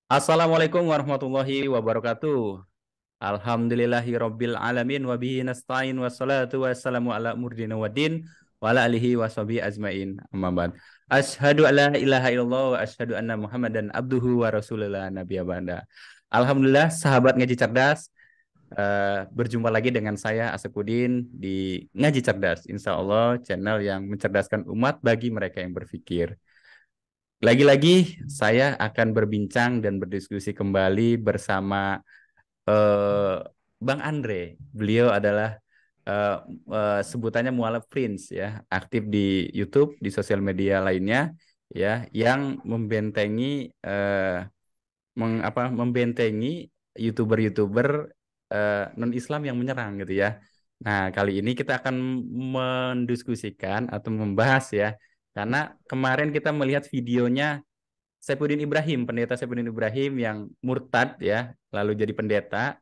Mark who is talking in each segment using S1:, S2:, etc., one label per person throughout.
S1: Assalamualaikum warahmatullahi wabarakatuh. Alhamdulillahi rabbil alamin wa bihi nasta'in wassalatu wassalamu ala murdina waddin wa ala alihi washabihi ajmain. Amma ba'd. Asyhadu an la ilaha illallah wa asyhadu anna Muhammadan abduhu wa rasulullah nabiyya ba'da. Alhamdulillah sahabat ngaji cerdas, berjumpa lagi dengan saya Asepudin di Ngaji Cerdas. Insya Allah channel yang mencerdaskan umat bagi mereka yang berpikir. Lagi-lagi saya akan berbincang dan berdiskusi kembali bersama eh, Bang Andre. Beliau adalah sebutannya mualaf Prince ya, aktif di YouTube, di sosial media lainnya ya, yang membentengi membentengi YouTuber-YouTuber non-Islam yang menyerang gitu ya. Nah, kali ini kita akan mendiskusikan atau membahas ya, karena kemarin kita melihat videonya Saifuddin Ibrahim, pendeta Saifuddin Ibrahim yang murtad ya, lalu jadi pendeta.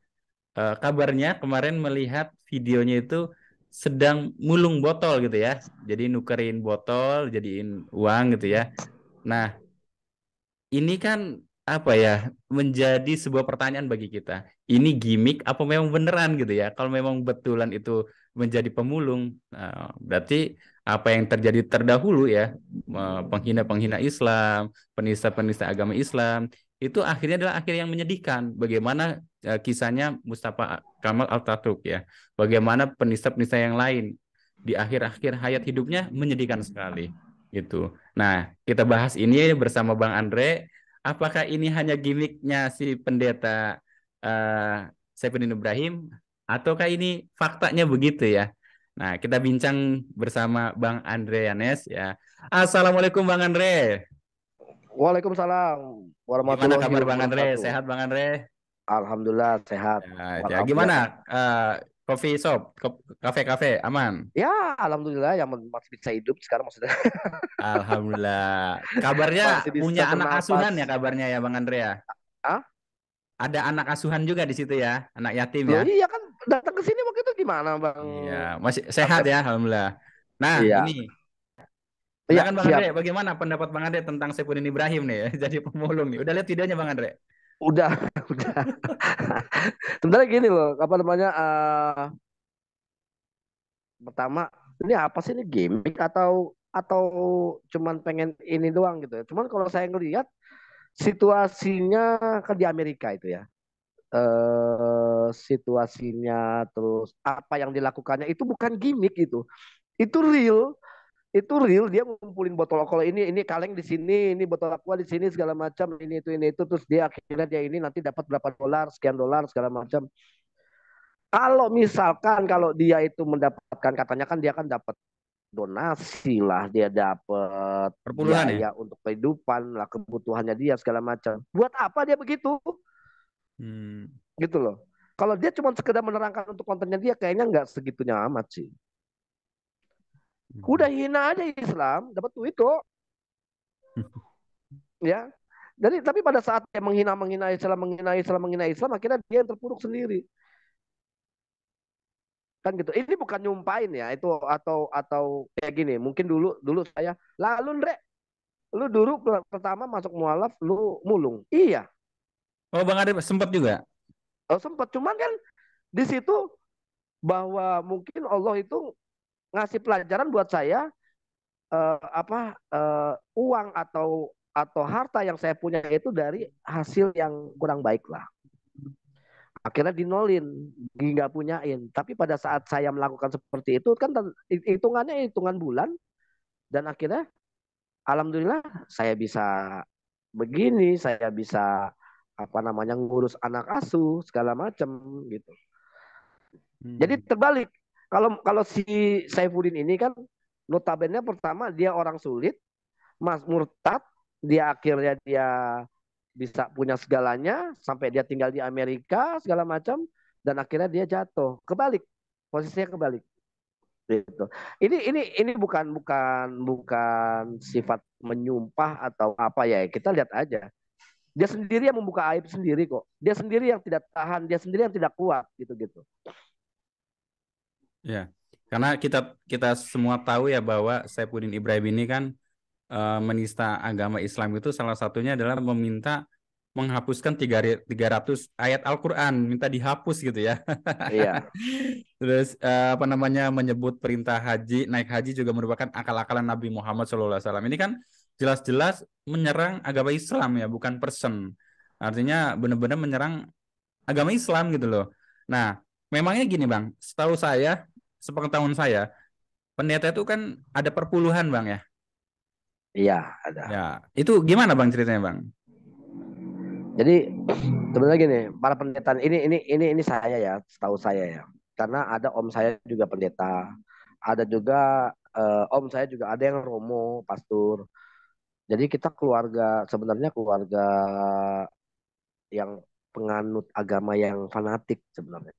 S1: Kabarnya kemarin melihat videonya itu sedang mulung botol gitu ya. Jadi nukerin botol, jadiin uang gitu ya. Nah, ini kan apa ya, menjadi sebuah pertanyaan bagi kita. Ini gimmick apa memang beneran gitu ya? Kalau memang betulan itu menjadi pemulung, berarti apa yang terjadi terdahulu ya, penghina-penghina Islam, penista-penista agama Islam, itu akhirnya adalah akhir yang menyedihkan. Bagaimana kisahnya Mustafa Kamal Atatürk ya? Bagaimana penista-penista yang lain di akhir-akhir hayat hidupnya menyedihkan sekali gitu. Nah, kita bahas ini bersama Bang Andre. Apakah ini hanya gimmicknya si pendeta Saifuddin Ibrahim, ataukah ini faktanya begitu ya? Nah, kita bincang bersama Bang Andre Yanes ya. Assalamualaikum Bang Andre.
S2: Waalaikumsalam
S1: Gimana
S2: warahmatullahi
S1: kabar Bang Andre?
S2: wabarakatuh.
S1: Sehat Bang Andre?
S2: Alhamdulillah sehat.
S1: Ya, gimana?
S2: Alhamdulillah.
S1: Coffee shop, kafe-kafe aman?
S2: Ya, alhamdulillah yang masih bisa hidup sekarang maksudnya.
S1: Alhamdulillah. Kabarnya
S2: Masih
S1: punya
S2: bisa
S1: anak asuhan ya
S2: bernapas.
S1: kabarnya ya Bang Andre ya?
S2: Ah,
S1: Ada anak asuhan juga di situ ya, anak yatim ya?
S2: loh iya kan datang ke sini waktu itu gimana, Bang
S1: Iya, masih sehat
S2: Asep?
S1: ya, alhamdulillah. Nah, ini
S2: Iya. Iya,
S1: silakan Bang Andre,
S2: siap.
S1: bagaimana pendapat Bang Andre tentang Saifuddin Ibrahim nih, jadi pemulung nih? Udah lihat videonya Bang Andre?
S2: Udah, udah. Sebenarnya gini loh, apa namanya? Pertama, ini apa sih, ini gimmick atau cuman pengen ini doang gitu ya. Cuman kalau saya ngelihat situasinya kan di Amerika itu ya. Situasinya terus apa yang dilakukannya itu bukan gimmick, itu real, itu real. Dia ngumpulin botol alkohol, ini kaleng di sini, ini botol aqua di sini, segala macam, ini itu, terus dia akhirnya dia ini nanti dapat berapa dolar, sekian dolar, segala macam. Kalau misalkan kalau dia itu mendapatkan, katanya kan dia kan dapat donasi lah, dia dapat
S1: Perpuluhan ya?
S2: biaya untuk kehidupan lah, kebutuhannya dia segala macam. Buat apa dia begitu,
S1: Hmm.
S2: gitu loh. Kalau dia cuma sekedar menerangkan untuk kontennya dia, kayaknya nggak segitunya amat sih. Udah hina aja Islam, dapat duit kok, ya. Jadi tapi pada saat dia menghina Islam, menghina Islam, akhirnya dia yang terpuruk sendiri, kan gitu. Ini bukan nyumpain ya, itu atau kayak gini. Mungkin dulu dulu saya, lalu Ndre, lu dulu pertama masuk mualaf, lu mulung. Iya,
S1: Oh, Bang Andre sempat juga?
S2: oh, sempat. Cuman kan di situ bahwa mungkin Allah itu ngasih pelajaran buat saya, uang atau harta yang saya punya itu dari hasil yang kurang baik lah. Akhirnya dinolin, nggak punyain. Tapi pada saat saya melakukan seperti itu kan hitungannya hitungan bulan, dan akhirnya alhamdulillah saya bisa begini, saya bisa apa namanya ngurus anak asuh segala macam gitu. Jadi
S1: Hmm.
S2: terbalik. Kalau kalau si Saifuddin ini kan notabene pertama dia orang sulit, Mas murtad, dia akhirnya dia bisa punya segalanya sampai dia tinggal di Amerika segala macam, dan akhirnya dia jatuh. Kebalik. Posisinya kebalik. Gitu. Ini bukan sifat menyumpah atau apa ya. Kita lihat aja. Dia sendiri yang membuka aib sendiri kok. Dia sendiri yang tidak tahan, dia sendiri yang tidak kuat gitu-gitu.
S1: Ya, karena kita kita semua tahu ya bahwa Saifuddin Ibrahim ini kan menista agama Islam itu salah satunya adalah meminta menghapuskan 300 ayat Al-Quran, minta dihapus gitu ya.
S2: Iya,
S1: Terus apa namanya menyebut perintah haji, naik haji juga merupakan akal-akalan Nabi Muhammad SAW. Ini kan jelas-jelas menyerang agama Islam ya, bukan person. Artinya benar-benar menyerang agama Islam gitu loh. Nah, memangnya gini Bang, setahu saya, sepengetahuan saya, pendeta itu kan ada perpuluhan Bang ya.
S2: iya ada.
S1: Ya, itu gimana Bang ceritanya Bang?
S2: Jadi sebenarnya gini, para pendeta ini saya ya, setahu saya ya. Karena ada om saya juga pendeta, ada juga om saya juga ada yang romo, pastor. Jadi kita keluarga sebenarnya keluarga yang penganut agama yang fanatik sebenarnya.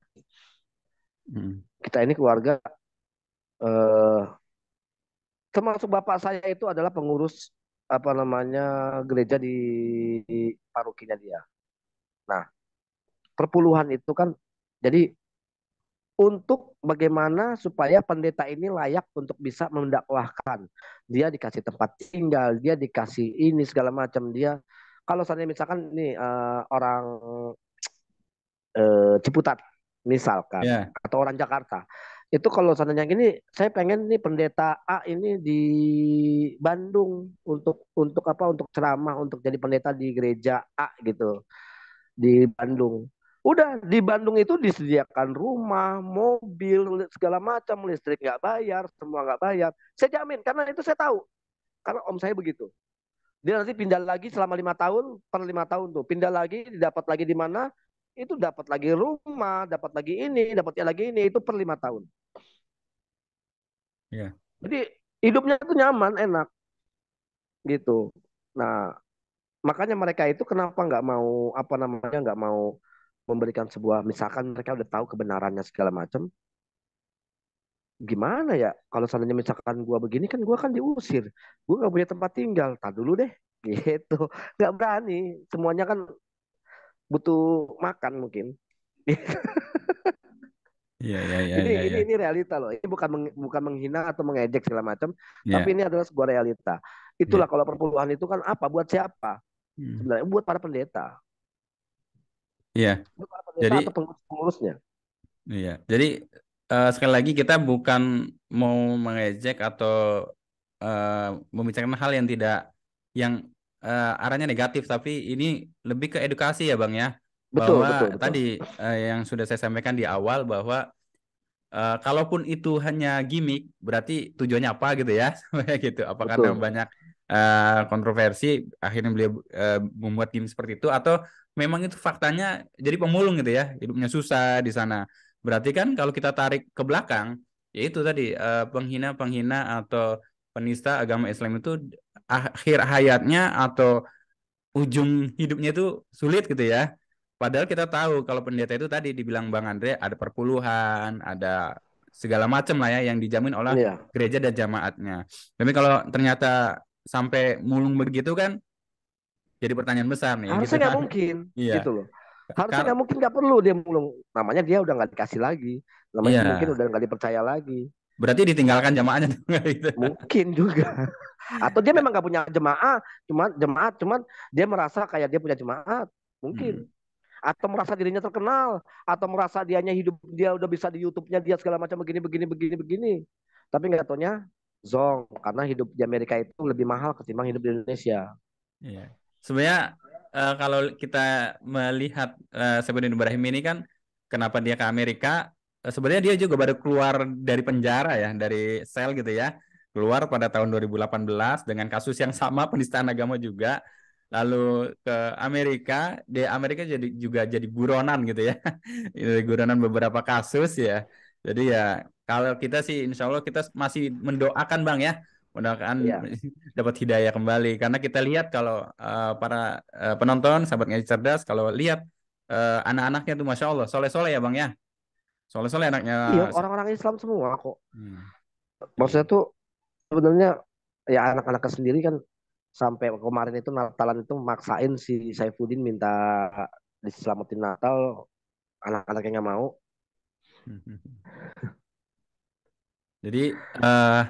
S1: Hmm.
S2: Kita ini keluarga eh, termasuk bapak saya itu adalah pengurus apa namanya gereja di parokinya dia. Nah, perpuluhan itu kan jadi untuk bagaimana supaya pendeta ini layak untuk bisa mendakwahkan. Dia dikasih tempat tinggal, dia dikasih ini segala macam. Dia kalau seandainya misalkan nih orang Ciputat misalkan
S1: Ya,
S2: atau orang Jakarta itu kalau seandainya gini saya pengen nih pendeta A ini di Bandung untuk apa untuk ceramah untuk jadi pendeta di gereja A gitu di Bandung. Udah di Bandung itu disediakan rumah, mobil, segala macam, listrik nggak bayar, semua nggak bayar. Saya jamin karena itu saya tahu. Karena om saya begitu. Dia nanti pindah lagi selama 5 tahun, per 5 tahun tuh pindah lagi, dapat lagi di mana? Itu dapat lagi rumah, dapat lagi ini, dapatnya lagi ini, itu per 5 tahun.
S1: ya,
S2: Jadi hidupnya itu nyaman, enak gitu. Nah, makanya mereka itu kenapa nggak mau apa namanya nggak mau memberikan sebuah misalkan mereka udah tahu kebenarannya segala macam gimana ya kalau seandainya misalkan gua begini kan gua kan diusir gua nggak punya tempat tinggal tak dulu deh gitu nggak berani semuanya kan butuh makan mungkin
S1: ya, ya, ya,
S2: ini
S1: ya,
S2: ini
S1: ya,
S2: ini realita loh ini bukan menghina atau mengejek segala macam tapi
S1: ya,
S2: ini adalah sebuah realita
S1: ya.
S2: itulah kalau perpuluhan itu kan apa buat siapa
S1: Hmm.
S2: sebenarnya buat para pendeta
S1: Iya.
S2: buat para pendeta
S1: Jadi,
S2: atau pengurusnya.
S1: iya. Jadi sekali lagi kita bukan mau mengejek atau eh, membicarakan hal yang tidak yang arahnya negatif, tapi ini lebih ke edukasi ya Bang ya,
S2: Betul
S1: bahwa
S2: betul betul
S1: tadi yang sudah saya sampaikan di awal bahwa kalaupun itu hanya gimmick, berarti tujuannya apa gitu ya, gitu. Apa karena
S2: betul
S1: banyak kontroversi, akhirnya beliau membuat game seperti itu, atau memang itu faktanya jadi pemulung gitu ya, hidupnya susah di sana. Berarti kan kalau kita tarik ke belakang, ya itu tadi penghina-penghina atau penista agama Islam itu akhir hayatnya atau ujung hidupnya itu sulit gitu ya. Padahal kita tahu kalau pendeta itu tadi dibilang Bang Andre ada perpuluhan, ada segala macam lah ya yang dijamin oleh
S2: iya
S1: gereja dan jamaatnya. Tapi kalau ternyata sampai mulung begitu kan jadi pertanyaan besar nih gitu.
S2: harusnya nggak mungkin
S1: Iya.
S2: gitu loh harusnya
S1: Kal
S2: nggak mungkin nggak perlu dia mulung namanya dia udah nggak dikasih lagi namanya
S1: iya.
S2: mungkin udah nggak dipercaya lagi
S1: Berarti ditinggalkan jamaahnya tuh gitu.
S2: mungkin juga atau dia memang nggak punya jemaat cuman dia merasa kayak dia punya jemaat
S1: Hmm.
S2: mungkin atau merasa dirinya terkenal atau merasa dianya hidup dia udah bisa di YouTube-nya dia segala macam begini begini begini begini tapi nggak taunya zong karena hidup di Amerika itu lebih mahal ketimbang hidup di Indonesia.
S1: Iya. Sebenarnya kalau kita melihat Saifudin Ibrahim ini kan kenapa dia ke Amerika? Sebenarnya dia juga baru keluar dari penjara ya, dari sel gitu ya. Keluar pada tahun 2018 dengan kasus yang sama penistaan agama juga. Lalu ke Amerika, di Amerika jadi buronan gitu ya. Jadi buronan beberapa kasus ya. Jadi ya kalau kita sih insya Allah kita masih mendoakan Bang ya. Mendoakan
S2: Iya.
S1: dapat hidayah kembali karena kita lihat kalau para penonton sahabat ngaji cerdas kalau lihat anak-anaknya tuh masya Allah soleh-soleh ya bang ya soleh-soleh anaknya.
S2: Iya, orang-orang Islam semua kok.
S1: Hmm,
S2: Maksudnya
S1: iya,
S2: tuh sebenarnya ya anak-anaknya sendiri kan sampai kemarin itu Natalan itu maksain si Saifuddin minta diselamatin Natal, anak-anaknya nggak mau.
S1: jadi eh,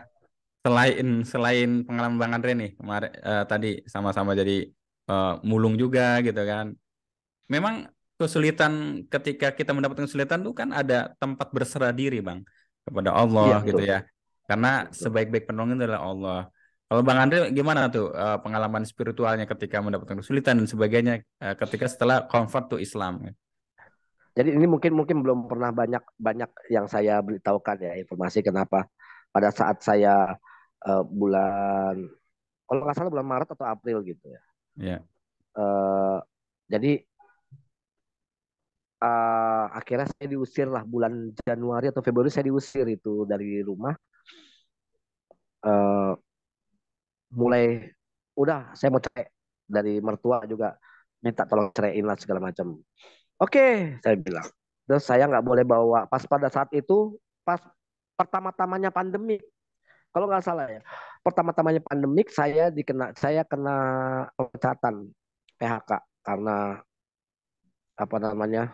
S1: selain selain pengalaman bang Andre nih kemarin tadi sama-sama jadi mulung juga gitu kan. Memang kesulitan ketika kita mendapatkan kesulitan itu kan ada tempat berserah diri Bang kepada
S2: Iya
S1: Allah gitu
S2: betul.
S1: ya. Karena
S2: Betul.
S1: sebaik-baik penolong itu adalah Allah. Kalau Bang Andre gimana tuh pengalaman spiritualnya ketika mendapatkan kesulitan dan sebagainya ketika setelah convert to Islam?
S2: Jadi ini mungkin mungkin belum pernah banyak banyak yang saya beritahukan ya informasi kenapa pada saat saya bulan kalau nggak salah bulan Maret atau April gitu ya.
S1: Ya,
S2: Eh, jadi akhirnya saya diusir lah bulan Januari atau Februari saya diusir itu dari rumah. Eh, mulai udah saya mau cerai dari mertua juga minta tolong ceraiin lah segala macam. Oke, saya bilang. Terus saya nggak boleh bawa pas pada saat itu pas pertama-tamanya pandemi. Kalau nggak salah ya, pertama-tamanya pandemik saya kena pemecatan PHK karena apa namanya.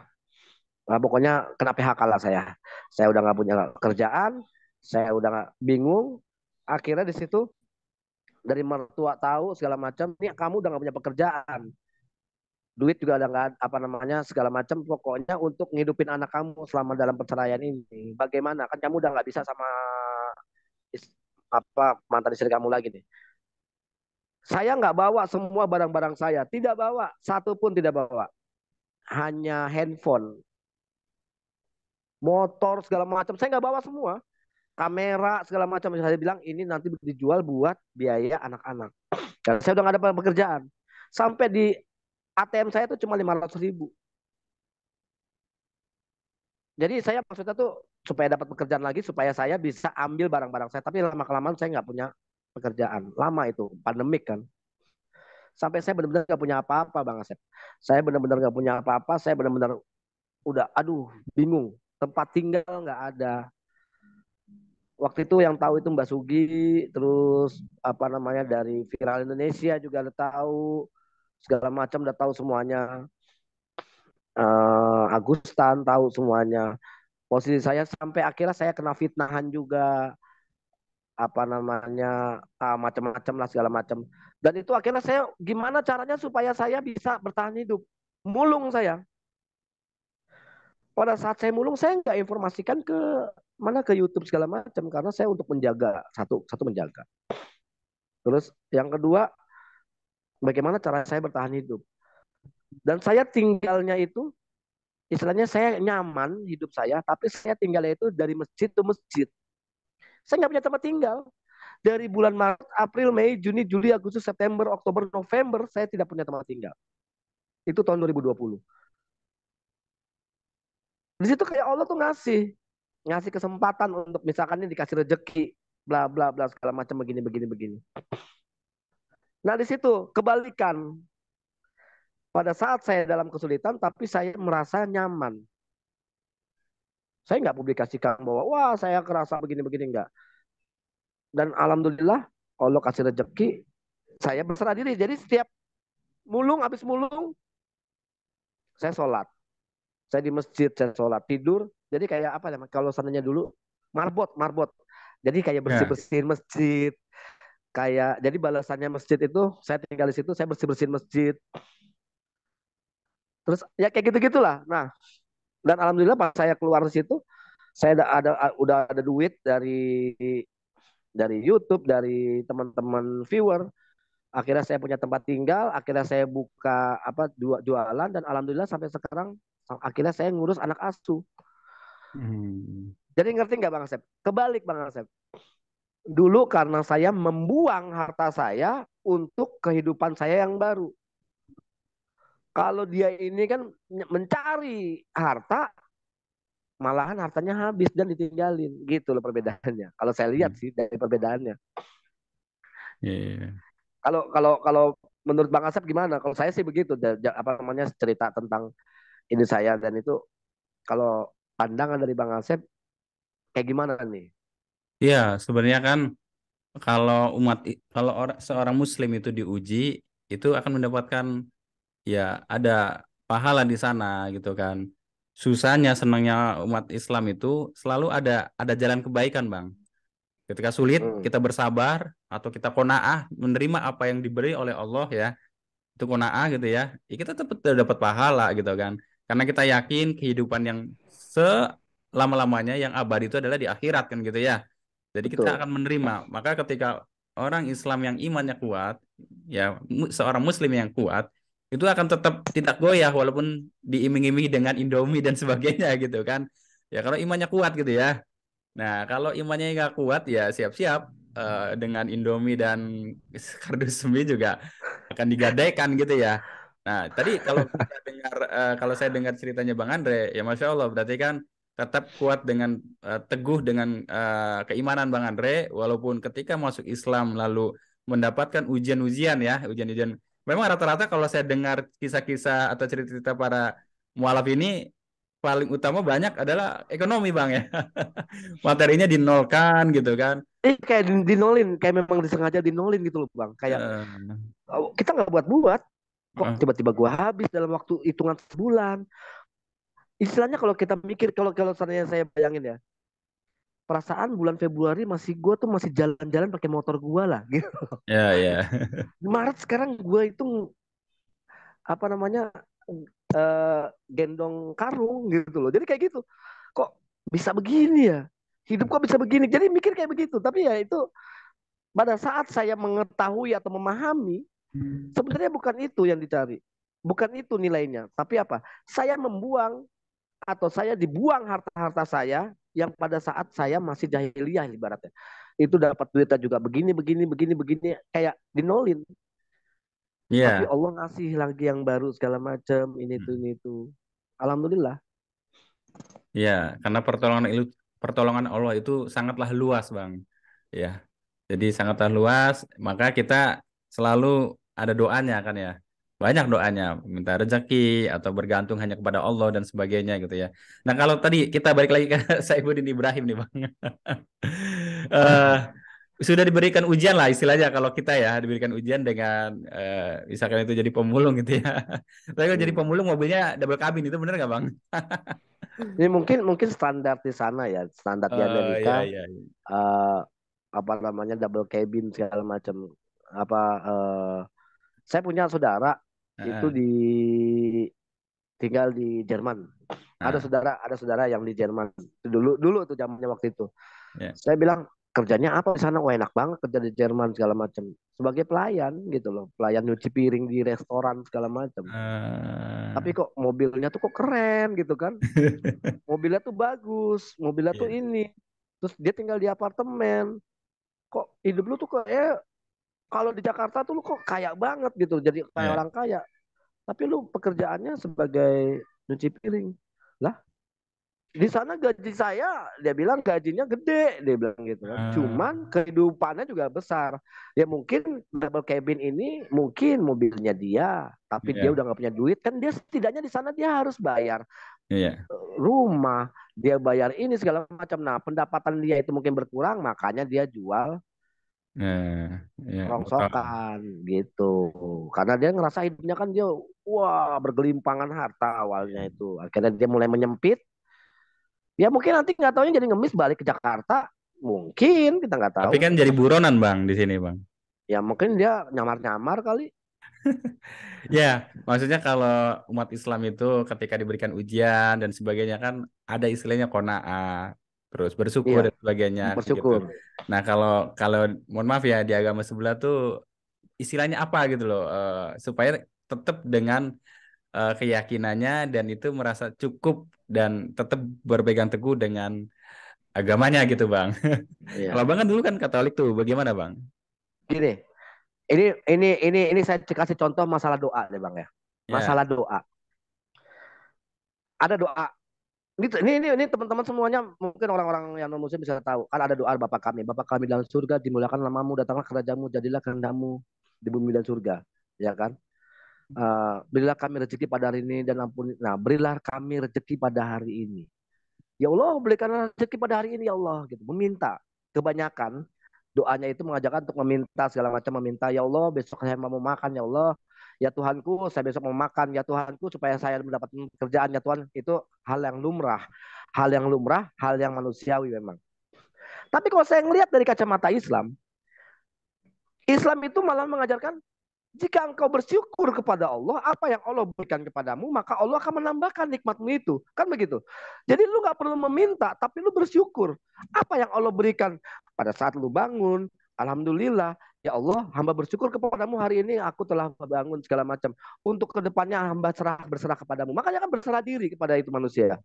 S2: Nah, pokoknya kena PHK lah saya. Saya udah nggak punya kerjaan, saya udah nggak bingung. Akhirnya di situ dari mertua tahu segala macam, nih kamu udah nggak punya pekerjaan, duit juga udah nggak apa namanya segala macam. Pokoknya untuk ngidupin anak kamu selama dalam perceraian ini, bagaimana? Kan kamu udah nggak bisa sama apa mantan istri kamu lagi nih. Saya nggak bawa semua barang-barang saya, tidak bawa satu pun tidak bawa, hanya handphone, motor segala macam. Saya nggak bawa semua, kamera segala macam. Saya bilang ini nanti dijual buat biaya anak-anak. Dan saya udah nggak ada pekerjaan. Sampai di ATM saya itu cuma 500.000. Jadi saya maksudnya tuh supaya dapat pekerjaan lagi, supaya saya bisa ambil barang-barang saya. Tapi lama kelamaan saya nggak punya pekerjaan. Lama itu, pandemik kan. Sampai saya benar-benar nggak punya apa-apa, Bang Asep. Saya benar-benar nggak punya apa-apa. Saya benar-benar udah, aduh, bingung. Tempat tinggal nggak ada. Waktu itu yang tahu itu Mbak Sugi, terus apa namanya dari Viral Indonesia juga udah tahu, segala macam udah tahu semuanya. Agustan tahu semuanya. Posisi saya sampai akhirnya saya kena fitnahan juga, apa namanya macam-macam lah segala macam. Dan itu akhirnya saya gimana caranya supaya saya bisa bertahan hidup. Mulung saya. Pada saat saya mulung saya nggak informasikan ke mana ke YouTube segala macam karena saya untuk menjaga satu satu menjaga. Terus yang kedua bagaimana cara saya bertahan hidup. Dan saya tinggalnya itu istilahnya saya nyaman hidup saya, tapi saya tinggalnya itu dari masjid ke masjid. Saya nggak punya tempat tinggal. Dari bulan Maret, April, Mei, Juni, Juli, Agustus, September, Oktober, November, saya tidak punya tempat tinggal. Itu tahun 2020. Di situ kayak Allah tuh ngasih kesempatan untuk misalkan ini dikasih rezeki, bla bla bla segala macam begini begini begini. Nah di situ kebalikan. Pada saat saya dalam kesulitan, tapi saya merasa nyaman. Saya nggak publikasikan bahwa wah saya kerasa begini begini enggak. Dan alhamdulillah Allah kasih rezeki, saya berserah diri. Jadi setiap habis mulung, saya sholat. Saya di masjid, saya sholat tidur. Jadi kayak apa namanya? Kalau sananya dulu marbot. Jadi kayak bersih
S1: ya,
S2: bersihin masjid. Kayak jadi balasannya masjid itu saya tinggal di situ, saya bersih bersihin masjid. Terus ya kayak gitu gitulah. Nah dan alhamdulillah pas saya keluar di situ, saya udah ada duit dari YouTube, dari teman-teman viewer. Akhirnya saya punya tempat tinggal, akhirnya saya buka apa jualan dan alhamdulillah sampai sekarang akhirnya saya ngurus anak asuh.
S1: hmm,
S2: Jadi ngerti nggak Bang Asep? Kebalik Bang Asep. Dulu karena saya membuang harta saya untuk kehidupan saya yang baru. Kalau dia ini kan mencari harta, malahan hartanya habis dan ditinggalin. Gitu loh perbedaannya. Kalau saya lihat
S1: hmm,
S2: sih dari perbedaannya.
S1: ya, ya.
S2: Kalau kalau kalau menurut Bang Asep gimana? Kalau saya sih begitu. Apa namanya cerita tentang ini saya dan itu kalau pandangan dari Bang Asep kayak gimana nih?
S1: Iya, sebenarnya kan kalau kalau seorang Muslim itu diuji, itu akan mendapatkan ya ada pahala di sana gitu kan. Susahnya senangnya umat Islam itu selalu ada jalan kebaikan, Bang. Ketika sulit
S2: Hmm.
S1: kita bersabar atau kita qanaah menerima apa yang diberi oleh Allah ya. itu qanaah gitu ya, ya kita tetap dapat pahala gitu kan. Karena kita yakin kehidupan yang selama-lamanya yang abadi itu adalah di akhirat kan gitu ya. Jadi kita
S2: Betul.
S1: akan menerima. Maka ketika orang Islam yang imannya kuat, ya seorang Muslim yang kuat, itu akan tetap tidak goyah walaupun diiming-imingi dengan Indomie dan sebagainya gitu kan. Ya kalau imannya kuat gitu ya. Nah kalau imannya nggak kuat ya siap-siap dengan Indomie dan kardus mie juga akan digadaikan gitu ya. Nah tadi kalau kita dengar kalau saya dengar ceritanya Bang Andre, ya Masya Allah berarti kan tetap kuat dengan teguh dengan keimanan Bang Andre, walaupun ketika masuk Islam lalu mendapatkan ujian-ujian ya, ujian-ujian. Memang rata-rata kalau saya dengar kisah-kisah atau cerita-cerita para mualaf ini paling utama banyak adalah ekonomi Bang ya. Materinya dinolkan gitu kan.
S2: Kayak dinolin, kayak memang disengaja dinolin gitu loh bang. Kayak
S1: Eh,
S2: kita nggak buat-buat, kok
S1: eh,
S2: tiba-tiba gua habis dalam waktu hitungan sebulan. Istilahnya kalau kita mikir, kalau kalau seandainya saya bayangin ya, perasaan bulan Februari masih gua tuh masih jalan-jalan pakai motor gua lah gitu.
S1: ya ya.
S2: Maret sekarang gua itu apa namanya eh, gendong karung gitu loh. Jadi kayak gitu. Kok bisa begini ya? Hidup kok bisa begini? Jadi mikir kayak begitu. Tapi ya itu pada saat saya mengetahui atau memahami, sebenarnya bukan itu yang dicari. Bukan itu nilainya. Tapi apa? Saya membuang atau saya dibuang harta-harta saya yang pada saat saya masih jahiliyah ibaratnya. Itu dapat duitnya juga begini, begini, begini, begini. Kayak dinolin. Tapi
S1: Iya.
S2: Allah ngasih lagi yang baru segala macam. Ini tuh. Alhamdulillah.
S1: Iya, karena pertolongan Allah itu sangatlah luas, Bang. Ya. Jadi sangatlah luas, maka kita selalu ada doanya kan ya. Banyak doanya, minta rezeki atau bergantung hanya kepada Allah dan sebagainya gitu ya. Nah, kalau tadi kita balik lagi ke Saifuddin Ibrahim nih, Bang. Eh sudah diberikan ujian lah istilahnya kalau kita ya diberikan ujian dengan misalkan itu jadi pemulung gitu ya. Tapi kalau jadi
S2: Hmm.
S1: pemulung mobilnya double kabin itu bener nggak Bang?
S2: Ini mungkin mungkin standar di sana ya, standar di
S1: Iya
S2: Amerika
S1: iya.
S2: eh, apa namanya double cabin segala macam. Apa saya punya saudara itu
S1: Heeh.
S2: tinggal di Jerman.
S1: Nah,
S2: Ada saudara yang di Jerman. Dulu dulu tuh zamannya waktu itu.
S1: ya.
S2: Saya bilang kerjanya apa di sana? Wah enak banget kerja di Jerman segala macam. Sebagai pelayan gitu loh, pelayan nyuci piring di restoran segala macam. Tapi
S1: Eh,
S2: kok mobilnya tuh kok keren gitu kan? Mobilnya tuh bagus, mobilnya tuh
S1: iya.
S2: ini. Terus dia tinggal di apartemen. Kok hidup lu tuh kok kalau di Jakarta tuh lu kok kaya banget gitu, jadi kayak
S1: Iya.
S2: orang kaya. Tapi lu pekerjaannya sebagai nyuci piring. Lah, di sana gaji saya, dia bilang gajinya gede, dia bilang gitu kan.
S1: Eh,
S2: Cuman kehidupannya juga besar. Ya mungkin double cabin ini mungkin mobilnya dia, tapi dia
S1: iya.
S2: udah nggak punya duit kan dia setidaknya di sana dia harus bayar
S1: Iya.
S2: rumah, dia bayar ini segala macam. Nah, pendapatan dia itu mungkin berkurang, makanya dia jual
S1: Iya, betul.
S2: rongsokan gitu. Karena dia ngerasa hidupnya kan dia wah bergelimpangan harta awalnya itu. Akhirnya dia mulai menyempit. Ya mungkin nanti nggak taunya jadi ngemis balik ke Jakarta. Mungkin kita nggak
S1: Tapi
S2: tahu.
S1: kan jadi buronan Bang di sini Bang.
S2: Ya mungkin dia nyamar-nyamar kali.
S1: Ya, maksudnya kalau umat Islam itu ketika diberikan ujian dan sebagainya kan ada istilahnya qanaah, terus bersyukur
S2: Iya,
S1: dan sebagainya gitu.
S2: bersyukur.
S1: Nah, kalau kalau mohon maaf ya di agama sebelah tuh istilahnya apa gitu loh supaya tetap dengan keyakinannya dan itu merasa cukup dan tetap berpegang teguh dengan agamanya gitu, Bang. Kalau
S2: Iya.
S1: Bang kan dulu kan Katolik tuh, bagaimana, Bang?
S2: Gini, ini saya kasih contoh masalah doa deh bang ya.
S1: Ya,
S2: Masalah doa. Ada doa. Ini teman-teman semuanya mungkin orang-orang yang non muslim bisa tahu kan ada doa Bapa kami dalam surga dimuliakan namamu datanglah kerajaanmu jadilah kehendakmu di bumi dan surga ya kan. Berilah kami rezeki pada hari ini dan ampuni nah berilah kami rezeki pada hari ini ya Allah berikan rezeki pada hari ini ya Allah gitu meminta kebanyakan doanya itu mengajarkan untuk meminta segala macam meminta ya Allah besok saya mau makan ya Allah ya Tuhanku saya besok mau makan ya Tuhanku supaya saya mendapat pekerjaan ya Tuhan itu hal yang lumrah hal yang manusiawi memang tapi kalau saya ngelihat dari kacamata Islam Islam itu malah mengajarkan Jika engkau bersyukur kepada Allah, apa yang Allah berikan kepadamu, maka Allah akan menambahkan nikmatmu itu. Kan begitu. Jadi lu nggak perlu meminta, tapi lu bersyukur. Apa yang Allah berikan pada saat lu bangun, alhamdulillah, ya Allah, hamba bersyukur kepadamu hari ini aku telah bangun segala macam. Untuk kedepannya hamba berserah kepadamu. Makanya kan berserah diri kepada itu manusia.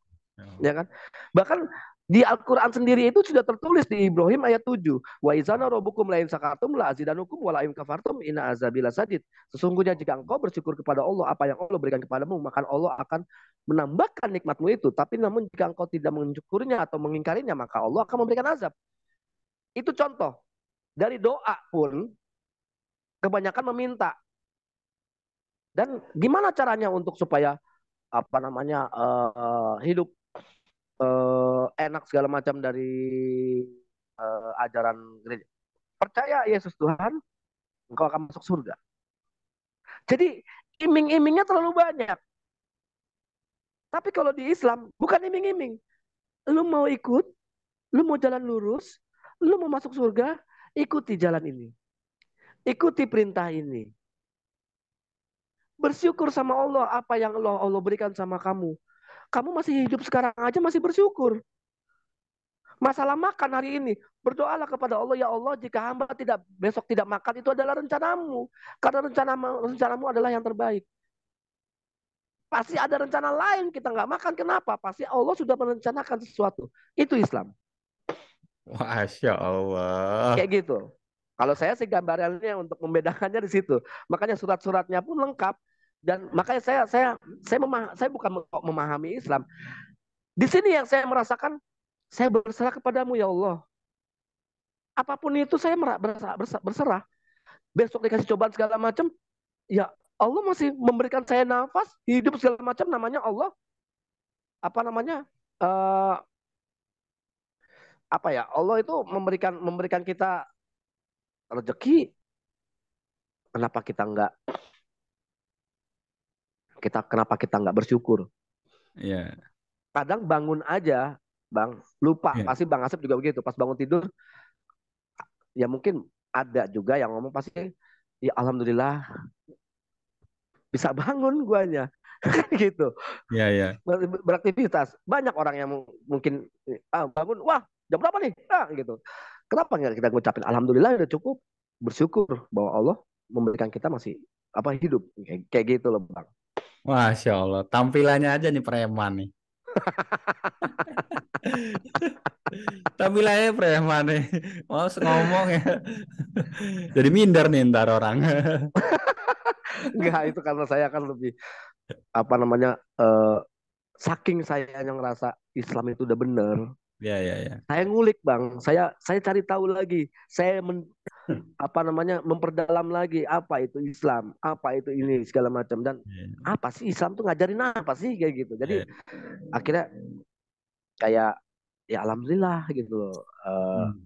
S2: Ya kan? Bahkan di Al-Quran sendiri itu sudah tertulis di Ibrahim ayat 7. Wa izana rabbukum la in sakatum la azidanukum wa la in kafartum inna azabila sadid. Sesungguhnya jika engkau bersyukur kepada Allah apa yang Allah berikan kepadamu, maka Allah akan menambahkan nikmatmu itu. Tapi namun jika engkau tidak mensyukurnya atau mengingkarinya, maka Allah akan memberikan azab. Itu contoh. Dari doa pun kebanyakan meminta. Dan gimana caranya untuk supaya apa namanya hidup enak segala macam dari ajaran gereja. Percaya Yesus Tuhan, engkau akan masuk surga. Jadi iming-imingnya terlalu banyak. Tapi kalau di Islam bukan iming-iming. Lu mau ikut, lu mau jalan lurus, lu mau masuk surga, ikuti jalan ini. Ikuti perintah ini. Bersyukur sama Allah apa yang Allah berikan sama kamu. Kamu masih hidup sekarang aja masih bersyukur. Masalah makan hari ini, berdoalah kepada Allah, ya Allah, jika hamba tidak besok tidak makan itu adalah rencanamu. Karena rencanamu adalah yang terbaik. Pasti ada rencana lain kita nggak makan. Kenapa? Pasti Allah sudah merencanakan sesuatu. Itu Islam.
S1: Masya Allah.
S2: Kayak gitu. Kalau saya sih gambarannya untuk membedakannya di situ. Makanya surat-suratnya pun lengkap. Dan makanya saya bukan memahami Islam. Di sini yang saya merasakan, saya berserah kepadamu ya Allah. Apapun itu saya berserah. Besok dikasih cobaan segala macam, ya Allah masih memberikan saya nafas, hidup segala macam, namanya Allah. Apa namanya? Uh, apa ya? Allah itu memberikan kita rezeki. Kenapa kita nggak bersyukur?
S1: Ya.
S2: Kadang bangun aja, Bang, lupa.
S1: Ya.
S2: Pasti Bang Asep juga begitu. Pas bangun tidur, ya mungkin ada juga yang ngomong pasti, ya Alhamdulillah bisa bangun guanya. Gitu.
S1: Ya, ya.
S2: Beraktivitas. Banyak orang yang mungkin bangun, wah jam berapa nih? Gitu. Kenapa nggak kita ngucapin Alhamdulillah udah cukup, bersyukur bahwa Allah memberikan kita masih apa hidup kayak gitu loh Bang.
S1: Masya Allah. Tampilannya aja nih preman nih. Tampilannya preman nih. Mau ngomong ya. Jadi minder nih ntar orang.
S2: Enggak, itu karena saya kan lebih apa namanya saking saya yang ngerasa Islam itu udah bener.
S1: Ya, ya, ya.
S2: Saya ngulik Bang, saya cari tahu lagi, apa namanya memperdalam lagi apa itu Islam, apa itu ini segala macam dan
S1: Ya,
S2: apa sih Islam tuh ngajarin apa sih kayak gitu. Jadi
S1: ya.
S2: akhirnya kayak ya alhamdulillah gitu loh.
S1: Hmm.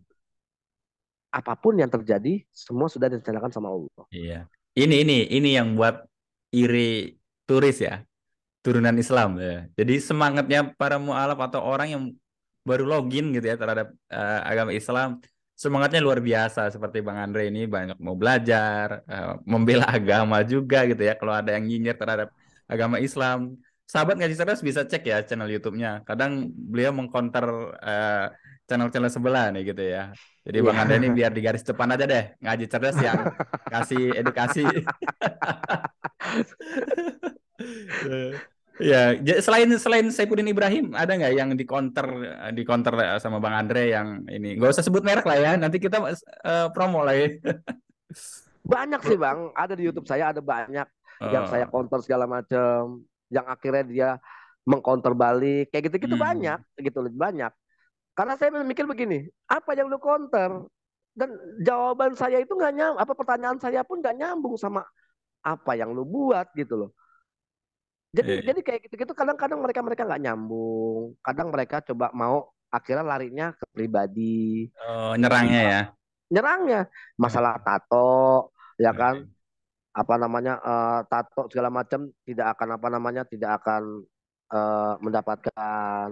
S2: Apapun yang terjadi semua sudah direncanakan sama Allah.
S1: Iya. Ini yang buat iri turis ya, turunan Islam ya. Jadi semangatnya para mualaf atau orang yang baru login gitu ya terhadap agama Islam, semangatnya luar biasa seperti Bang Andre ini banyak mau belajar, membela agama juga gitu ya. Kalau ada yang nyinyir terhadap agama Islam, sahabat ngaji cerdas bisa cek ya channel YouTube-nya. Kadang beliau mengcounter eh, channel-channel sebelah nih gitu ya. Jadi Bang Andre ini
S2: Iya.
S1: biar di garis depan aja deh, ngaji cerdas yang kasih edukasi. Ya, selain selain Saifuddin Ibrahim, ada nggak yang di counter sama Bang Andre yang ini? Nggak usah sebut merek lah ya, nanti kita promo lah ya.
S2: Banyak sih Bang, ada di YouTube saya ada banyak yang saya
S1: Eh,
S2: counter segala macam, yang akhirnya dia mengcounter balik, kayak gitu-gitu banyak,
S1: hmm,
S2: gitu lebih banyak. Karena saya mikir begini, apa yang lu counter? Dan jawaban saya itu nggak nyambung, apa pertanyaan saya pun nggak nyambung sama apa yang lu buat gitu loh. Jadi
S1: iya.
S2: kayak gitu-gitu kadang-kadang mereka nggak nyambung, kadang mereka coba mau akhirnya larinya ke pribadi,
S1: Oh, nyerangnya ya.
S2: nyerangnya
S1: Eh,
S2: masalah tato, ya kan?
S1: eh,
S2: Apa namanya tato segala macam tidak akan apa namanya tidak akan mendapatkan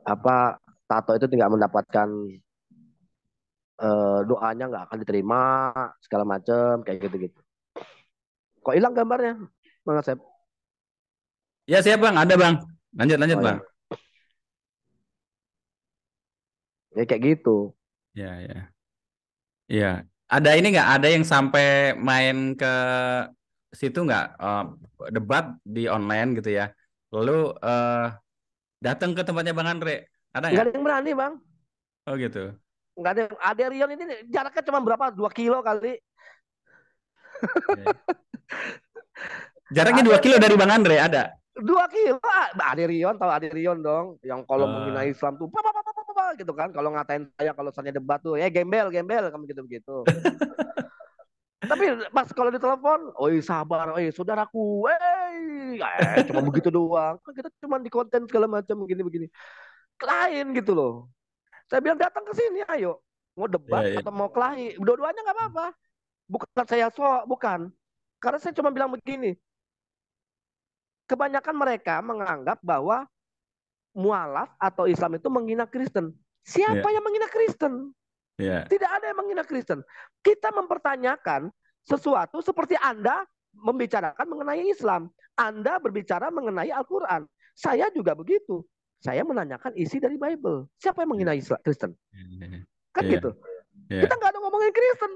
S2: apa tato itu tidak mendapatkan doanya nggak akan diterima segala macam kayak gitu-gitu. Kok hilang gambarnya, Bang Asep?
S1: Ya siap Bang, ada Bang. Lanjut lanjut
S2: Oh
S1: Bang.
S2: ya, ya kayak gitu.
S1: Ya ya. Iya. Ada ini nggak? Ada yang sampai main ke situ nggak? Debat di online gitu ya. Lalu datang ke tempatnya Bang Andre. Ada
S2: Nggak
S1: nggak?
S2: ada yang berani, Bang.
S1: Oh gitu.
S2: Nggak ada yang, ada Rion ini jaraknya cuma berapa? 2 kilo kali.
S1: Iya. Jaraknya
S2: Ada
S1: 2 kilo
S2: Rion
S1: dari Bang Andre ada.
S2: 2 kilo. Ada Rion, tahu ada Rion dong. Yang kalau menghina
S1: Eh,
S2: Islam tuh, gitu kan. Kalau ngatain saya, kalau saya debat tuh, gembel, gembel, kamu gitu-begitu. Tapi pas kalau ditelepon, oi sabar, oi saudaraku, cuma begitu doang. Kan kita cuma di konten segala macam begini-begini. Lain gitu loh. Saya bilang datang ke sini, ayo. Mau
S1: iya
S2: debat
S1: iya.
S2: atau mau kelahi, dua-duanya nggak apa-apa. Bukan saya bukan. Karena saya cuma bilang begini, kebanyakan mereka menganggap bahwa mualaf atau Islam itu menghina Kristen.
S1: Iya
S2: Siapa yang menghina Kristen?
S1: iya.
S2: Tidak ada yang menghina Kristen. Kita mempertanyakan sesuatu seperti Anda membicarakan mengenai Islam. Anda berbicara mengenai Al-Quran. Saya juga begitu. Saya menanyakan isi dari Bible. Siapa yang
S1: Iya
S2: menghina Islam, Kristen?
S1: iya.
S2: Kan
S1: Iya.
S2: gitu.
S1: Iya.
S2: Kita nggak ada ngomongin Kristen.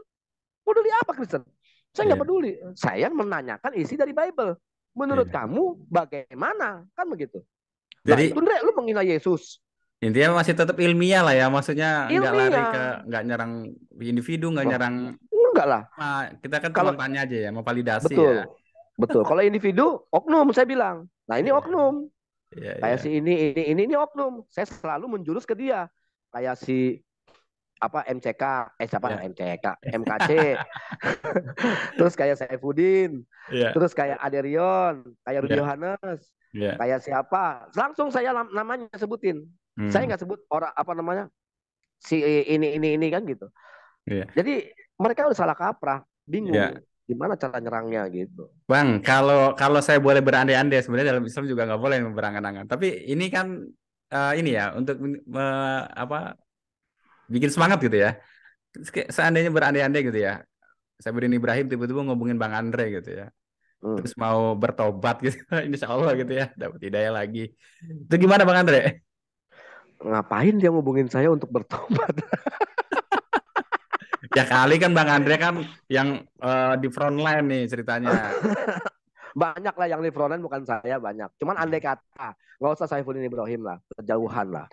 S2: Peduli apa Kristen? Saya nggak
S1: Iya.
S2: peduli. Saya menanyakan isi dari Bible. Menurut
S1: Iya.
S2: kamu bagaimana? Kan begitu. Lah itu
S1: Jadi
S2: Ndre, lu menghina Yesus.
S1: intinya masih tetap ilmiah lah ya, maksudnya nggak lari ke,
S2: Ilmiah.
S1: nggak nyerang individu, nggak
S2: Oh,
S1: nyerang.
S2: enggak lah.
S1: Kita kan cuma
S2: Kalau
S1: tanya aja ya, mau validasi ya.
S2: betul, betul. Kalau individu, oknum saya bilang. Nah ini
S1: Iya
S2: oknum.
S1: iya iya
S2: Kayak si ini oknum. Saya selalu menjurus ke dia. Kayak si apa MCK, siapa
S1: iya
S2: MCK, MKC, terus kayak Saifuddin,
S1: iya
S2: terus kayak Aderion, kayak Rudi
S1: iya
S2: Yohanes,
S1: iya.
S2: kayak siapa, langsung saya namanya sebutin. Saya
S1: Hmm,
S2: nggak sebut orang apa namanya si ini kan gitu.
S1: iya
S2: Jadi mereka udah salah kaprah,
S1: iya.
S2: bingung gimana cara nyerangnya gitu.
S1: Bang, kalau kalau saya boleh berandai-andai, sebenarnya dalam Islam juga nggak boleh berangan-angan. Tapi ini kan ini ya untuk apa, bikin semangat gitu ya. Seandainya berandai-andai gitu ya, Sabirin Ibrahim tiba-tiba ngomongin Bang Andre gitu ya.
S2: Hmm.
S1: Terus mau bertobat gitu, insya Allah gitu ya, dapat hidayah lagi. Itu gimana Bang Andre?
S2: Ngapain dia ngubungin saya untuk bertobat?
S1: Ya kali kan Bang Andre kan yang di front line nih ceritanya.
S2: Banyak lah yang di frontline bukan saya banyak. Cuman andai kata nggak usah Saifuddin Ibrahim lah, kejauhan lah.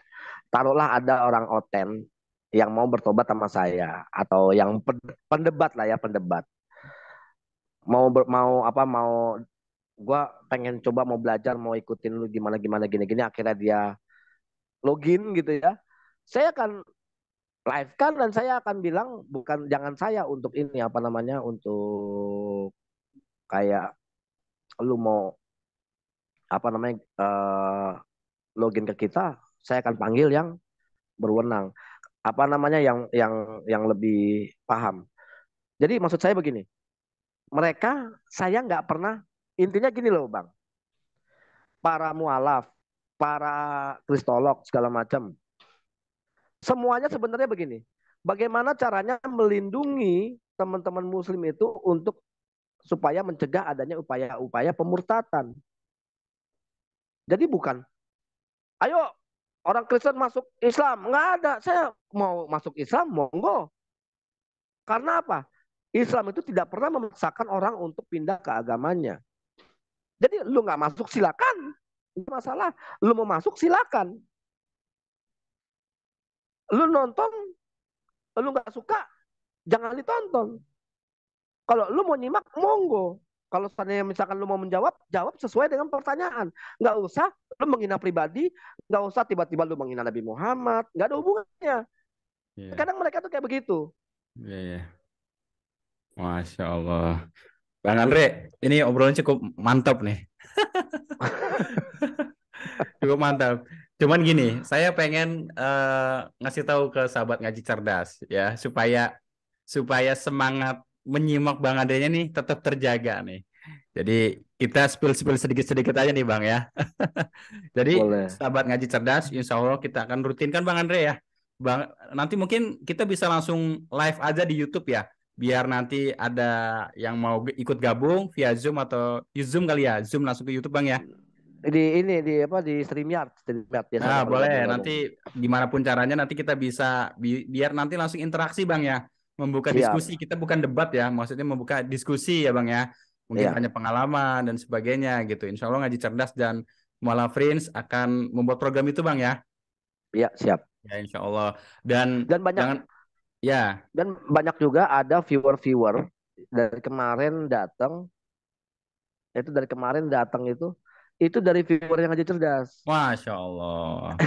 S2: Taruhlah ada orang Oten yang mau bertobat sama saya atau yang pendebat lah ya pendebat. Mau apa mau gue pengen coba mau belajar mau ikutin lu gimana gimana gini gini akhirnya dia login gitu ya. Saya akan live kan dan saya akan bilang bukan jangan saya untuk ini apa namanya untuk kayak lu mau apa namanya login ke kita, saya akan panggil yang berwenang. Apa namanya yang lebih paham. Jadi maksud saya begini, mereka saya nggak pernah intinya gini loh bang, para mualaf, para kristolog segala macam, semuanya sebenarnya begini. Bagaimana caranya melindungi teman-teman Muslim itu untuk supaya mencegah adanya upaya-upaya pemurtatan. Jadi bukan, ayo orang Kristen masuk Islam, nggak ada. Saya mau masuk Islam, monggo. Karena apa? Islam itu tidak pernah memaksakan orang untuk pindah ke agamanya. Jadi lu nggak masuk silakan, itu masalah. Lu mau masuk silakan. Lu nonton, lu nggak suka, jangan ditonton. Kalau lu mau nyimak, monggo. Kalau seandainya misalkan lu mau menjawab, jawab sesuai dengan pertanyaan. Nggak usah lu menghina pribadi, nggak usah tiba-tiba lu menghina Nabi Muhammad, nggak ada hubungannya.
S1: Iya
S2: Kadang mereka tuh kayak begitu.
S1: iya iya. Masya Allah. Bang Andre, ini obrolan cukup mantap nih. Cukup mantap. Cuman gini, saya pengen ngasih tahu ke sahabat ngaji cerdas ya, supaya supaya semangat menyimak Bang Adanya nih tetap terjaga nih. Jadi kita spill-spill sedikit-sedikit aja nih Bang ya. Jadi
S2: Boleh.
S1: sahabat ngaji cerdas, insya Allah kita akan rutinkan Bang Andre ya. Bang, nanti mungkin kita bisa langsung live aja di YouTube ya. biar nanti ada yang mau ikut gabung via Zoom atau Zoom kali ya, Zoom langsung ke YouTube Bang ya.
S2: Di apa di StreamYard
S1: Nah,
S2: biasanya kalau
S1: boleh.
S2: gabung-gabung.
S1: Nanti gimana pun caranya nanti kita bisa biar nanti langsung interaksi Bang ya. Membuka
S2: Siap.
S1: diskusi. Kita bukan debat ya, maksudnya membuka diskusi ya Bang ya. Mungkin
S2: Iya,
S1: tanya pengalaman dan sebagainya gitu. Insya Allah Ngaji Cerdas dan Mualaf Friends akan membuat program itu Bang ya.
S2: iya, siap.
S1: Ya Insya Allah. Dan
S2: Dan banyak
S1: jangan ya,
S2: dan banyak juga ada viewer-viewer dari kemarin datang, itu dari viewer yang aja cerdas.
S1: Masya Allah.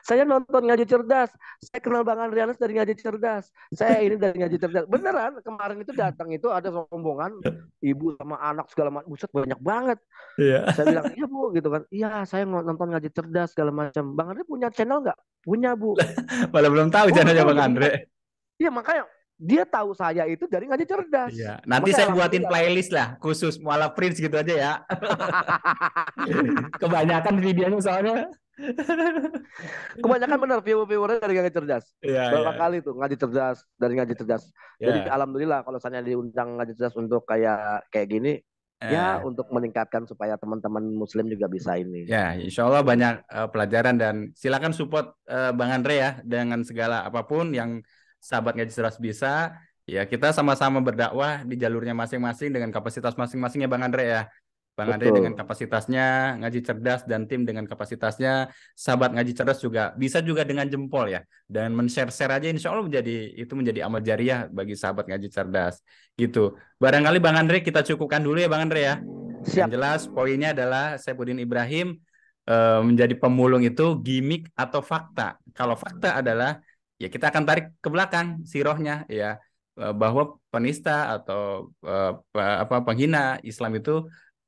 S2: Saya nonton Ngaji Cerdas. Saya kenal Bang Andrianus dari Ngaji Cerdas. Saya ini dari Ngaji Cerdas. Beneran, kemarin itu datang itu ada rombongan ibu sama anak segala macam. Buset banyak banget.
S1: Iya.
S2: Saya bilang, iya Bu, gitu kan. Iya, saya nonton Ngaji Cerdas segala macam. Bang Andri punya channel nggak? Punya Bu.
S1: Malah belum tahu
S2: Oh,
S1: channelnya
S2: oh
S1: Bang
S2: iya
S1: Andre.
S2: bener. Iya makanya dia tahu saya itu dari Ngaji Cerdas.
S1: Iya. Nanti
S2: Makanya
S1: saya buatin
S2: alhamdulillah.
S1: playlist lah khusus Mualaf Friends gitu aja ya. Kebanyakan videonya soalnya.
S2: Kebanyakan benar viewer-viewernya dari Ngaji Cerdas.
S1: Iya, iya.
S2: Berapa kali tuh Ngaji Cerdas dari Ngaji Cerdas. Jadi
S1: Ya.
S2: alhamdulillah kalau saya diundang Ngaji Cerdas untuk kayak kayak gini, ya
S1: Eh,
S2: untuk meningkatkan supaya teman-teman Muslim juga bisa ini.
S1: ya, insya Allah banyak
S2: Gitu.
S1: pelajaran dan silakan support Bang Andre ya dengan segala apapun yang sahabat ngaji cerdas bisa. Ya, kita sama-sama berdakwah di jalurnya masing-masing dengan kapasitas masing-masing ya Bang Andre ya. Bang Andre dengan
S2: Betul.
S1: kapasitasnya ngaji cerdas dan tim dengan kapasitasnya, sahabat ngaji cerdas juga bisa juga dengan jempol ya. Dan men-share-share aja insya Allah menjadi amal jariah bagi sahabat ngaji cerdas gitu. Barangkali Bang Andre kita cukupkan dulu ya Bang Andre ya. Yang
S2: Siap.
S1: jelas poinnya adalah Saifuddin Ibrahim menjadi pemulung itu gimmick atau fakta. Kalau fakta adalah ya kita akan tarik ke belakang sirohnya ya bahwa penista atau penghina Islam itu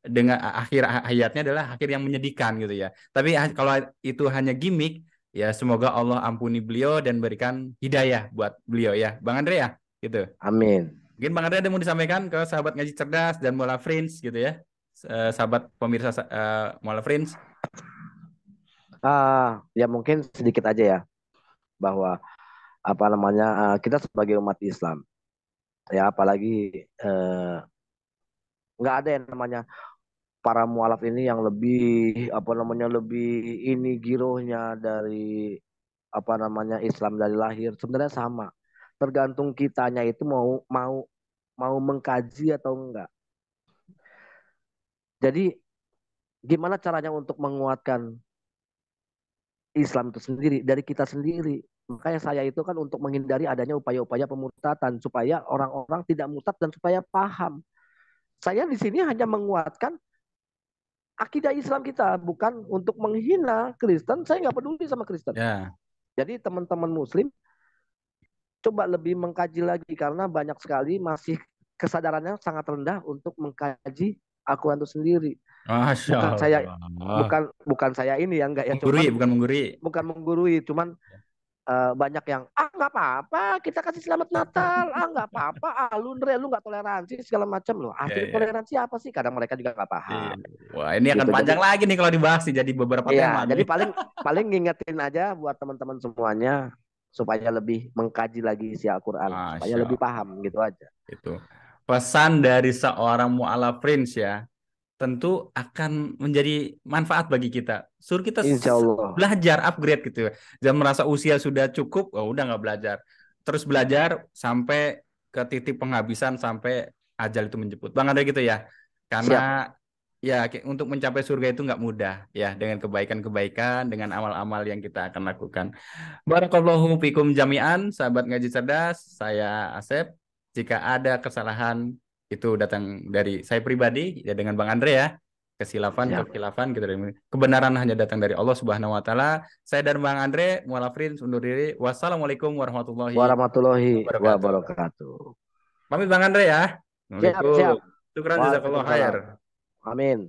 S1: dengan akhir hayatnya adalah akhir yang menyedihkan gitu ya. Tapi kalau itu hanya gimmick ya semoga Allah ampuni beliau dan berikan hidayah buat beliau ya. Bang Andre ya gitu.
S2: Amin.
S1: Mungkin Bang Andre ada mau disampaikan ke sahabat ngaji cerdas dan Mola Friends gitu ya. Sahabat pemirsa Mola Friends.
S2: Ya mungkin sedikit aja ya bahwa apa namanya kita sebagai umat Islam ya apalagi nggak ada yang namanya para mualaf ini yang lebih apa namanya lebih ini girohnya dari apa namanya Islam dari lahir sebenarnya sama tergantung kitanya itu mau mau mau mengkaji atau enggak. Jadi gimana caranya untuk menguatkan Islam itu sendiri dari kita sendiri. Makanya saya itu kan untuk menghindari adanya upaya-upaya pemurtatan supaya orang-orang tidak murtad dan supaya paham. Saya di sini hanya menguatkan akidah Islam kita, bukan untuk menghina Kristen. Saya nggak peduli sama Kristen.
S1: Ya,
S2: Jadi teman-teman Muslim coba lebih mengkaji lagi karena banyak sekali masih kesadarannya sangat rendah untuk mengkaji Al-Quran itu sendiri.
S1: Masya
S2: Bukan saya
S1: Allah.
S2: bukan bukan saya ini ya enggak ya,
S1: Menggurui,
S2: cuman
S1: bukan menggurui.
S2: bukan menggurui, cuman banyak yang nggak apa-apa kita kasih selamat Natal nggak apa-apa lu Ndre lu nggak toleransi segala macam loh
S1: Ya,
S2: artinya
S1: ya.
S2: toleransi apa sih kadang mereka juga nggak
S1: Iya.
S2: paham
S1: Wah, ini akan
S2: gitu
S1: panjang lagi nih kalau dibahas sih jadi beberapa tema
S2: jadi
S1: nih.
S2: paling paling ngingetin aja buat teman-teman semuanya supaya lebih mengkaji lagi isi Al-Quran supaya
S1: Masya
S2: lebih
S1: Allah.
S2: paham gitu aja.
S1: Itu. Pesan dari seorang mu'alaf Prince ya, tentu akan menjadi manfaat bagi kita. Suruh kita
S2: Insya Allah.
S1: belajar, upgrade gitu ya. Jangan merasa usia sudah cukup, oh udah nggak belajar. Terus belajar sampai ke titik penghabisan sampai ajal itu menjemput. Bang ada gitu ya. Karena
S2: Siap.
S1: ya untuk mencapai surga itu nggak mudah ya dengan kebaikan-kebaikan, dengan amal-amal yang kita akan lakukan. Barakallahu fikum jami'an, sahabat ngaji cerdas. Saya Asep. Jika ada kesalahan itu datang dari saya pribadi ya dengan Bang Andre ya. Kesilapan,
S2: Siap.
S1: kekhilafan gitu. Kebenaran hanya datang dari Allah Subhanahu wa taala. Saya dan Bang Andre mualafrin undur diri. Wassalamualaikum warahmatullahi
S2: Warahmatullahi
S1: wabarakatuh.
S2: wabarakatuh.
S1: Pamit Bang Andre ya.
S2: Siap,
S1: Assalamualaikum.
S2: siap.
S1: Syukran jazakallah khair.
S2: Waalaikumsalam. Amin.